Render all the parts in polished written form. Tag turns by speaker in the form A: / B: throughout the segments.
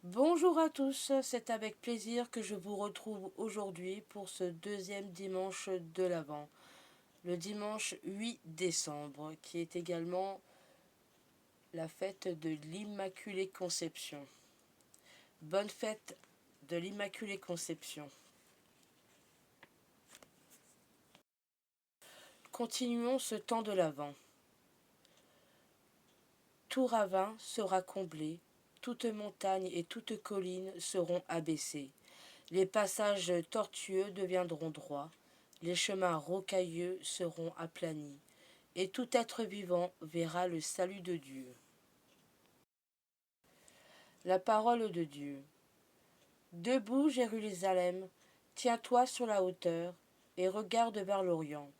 A: Bonjour à tous, c'est avec plaisir que je vous retrouve aujourd'hui pour ce deuxième dimanche de l'Avent, le dimanche 8 décembre, qui est également la fête de l'Immaculée Conception. Bonne fête de l'Immaculée Conception. Continuons ce temps de l'Avent. Tout ravin sera comblé, toute montagne et toute colline seront abaissées. Les passages tortueux deviendront droits, les chemins rocailleux seront aplanis, et tout être vivant verra le salut de Dieu. La parole de Dieu. Debout, Jérusalem, tiens-toi sur la hauteur, et regarde vers l'Orient.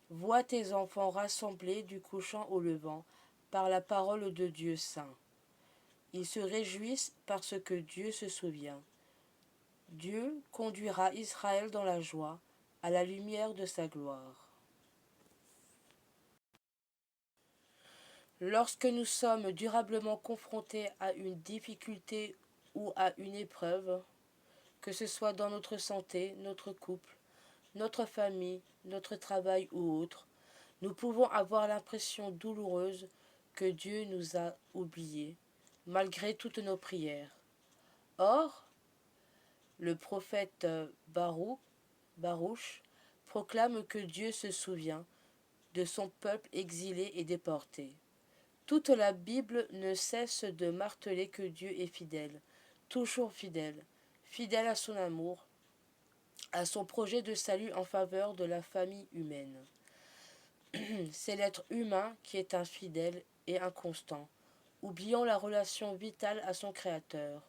A: Vois tes enfants rassemblés du couchant au levant par la parole de Dieu saint. Ils se réjouissent parce que Dieu se souvient. Dieu conduira Israël dans la joie, à la lumière de sa gloire. Lorsque nous sommes durablement confrontés à une difficulté ou à une épreuve, que ce soit dans notre santé, notre couple, notre famille, notre travail ou autre, nous pouvons avoir l'impression douloureuse que Dieu nous a oubliés, malgré toutes nos prières. Or, le prophète Baruch proclame que Dieu se souvient de son peuple exilé et déporté. Toute la Bible ne cesse de marteler que Dieu est fidèle, toujours fidèle, fidèle à son amour, à son projet de salut en faveur de la famille humaine. C'est l'être humain qui est infidèle et inconstant, oubliant la relation vitale à son Créateur.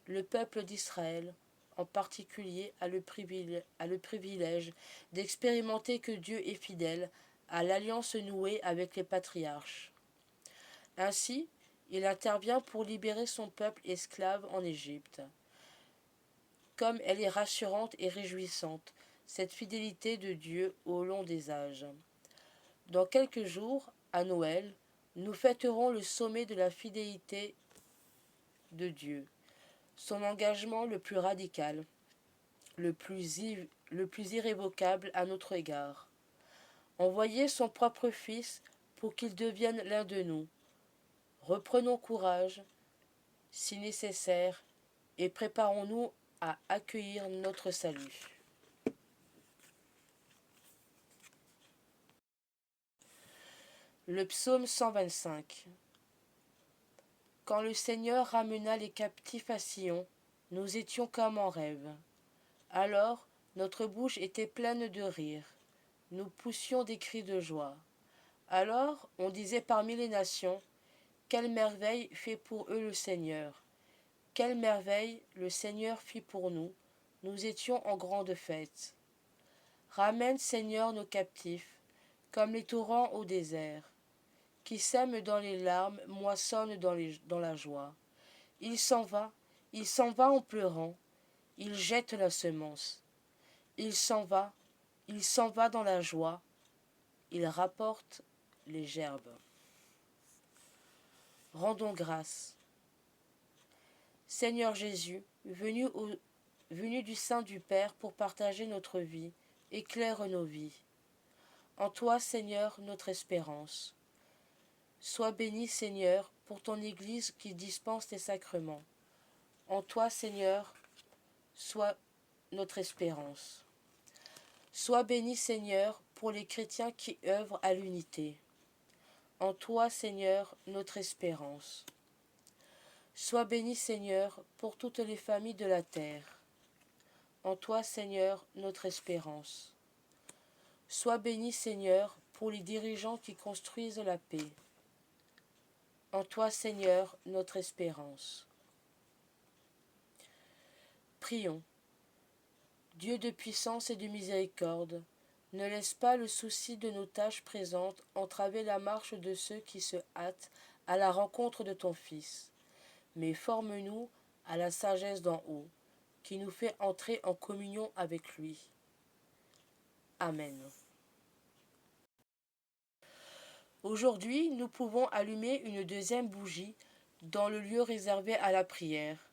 A: Le peuple d'Israël, en particulier, a le privilège d'expérimenter que Dieu est fidèle à l'alliance nouée avec les patriarches. Ainsi, il intervient pour libérer son peuple esclave en Égypte. Comme elle est rassurante et réjouissante, cette fidélité de Dieu au long des âges. Dans quelques jours, à Noël, nous fêterons le sommet de la fidélité de Dieu, son engagement le plus radical, le plus irrévocable à notre égard. Envoyer son propre Fils pour qu'il devienne l'un de nous. Reprenons courage, si nécessaire, et préparons-nous à accueillir notre salut. Le psaume 125. Quand le Seigneur ramena les captifs à Sion, nous étions comme en rêve. Alors notre bouche était pleine de rire, nous poussions des cris de joie. Alors on disait parmi les nations, quelle merveille fait pour eux le Seigneur. Quelle merveille le Seigneur fit pour nous, nous étions en grande fête. Ramène, Seigneur, nos captifs, comme les torrents au désert. Qui sème dans les larmes, moissonne dans la joie. Il s'en va en pleurant, il jette la semence. Il s'en va dans la joie, il rapporte les gerbes. Rendons grâce. Seigneur Jésus, venu du sein du Père pour partager notre vie, éclaire nos vies. En toi, Seigneur, notre espérance. Sois béni, Seigneur, pour ton Église qui dispense tes sacrements. En toi, Seigneur, sois notre espérance. Sois béni, Seigneur, pour les chrétiens qui œuvrent à l'unité. En toi, Seigneur, notre espérance. Sois béni, Seigneur, pour toutes les familles de la terre. En toi, Seigneur, notre espérance. Sois béni, Seigneur, pour les dirigeants qui construisent la paix. En toi, Seigneur, notre espérance. Prions. Dieu de puissance et de miséricorde, ne laisse pas le souci de nos tâches présentes entraver la marche de ceux qui se hâtent à la rencontre de ton Fils, mais forme-nous à la sagesse d'en haut, qui nous fait entrer en communion avec lui. Amen. Aujourd'hui, nous pouvons allumer une deuxième bougie dans le lieu réservé à la prière.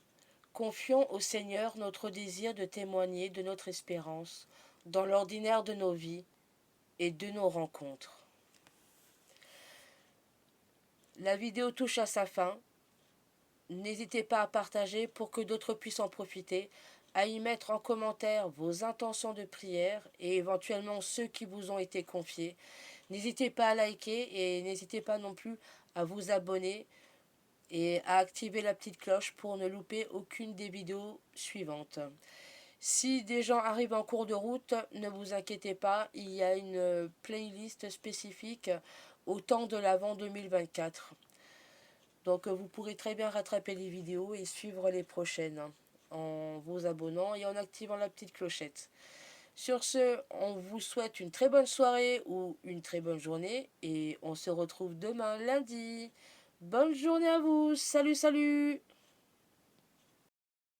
A: Confions au Seigneur notre désir de témoigner de notre espérance dans l'ordinaire de nos vies et de nos rencontres. La vidéo touche à sa fin. N'hésitez pas à partager pour que d'autres puissent en profiter, à y mettre en commentaire vos intentions de prière et éventuellement ceux qui vous ont été confiés. N'hésitez pas à liker et n'hésitez pas non plus à vous abonner et à activer la petite cloche pour ne louper aucune des vidéos suivantes. Si des gens arrivent en cours de route, ne vous inquiétez pas, il y a une playlist spécifique au temps de l'Avent 2024. Donc vous pourrez très bien rattraper les vidéos et suivre les prochaines en vous abonnant et en activant la petite clochette. Sur ce, on vous souhaite une très bonne soirée ou une très bonne journée et on se retrouve demain lundi. Bonne journée à vous. Salut, salut.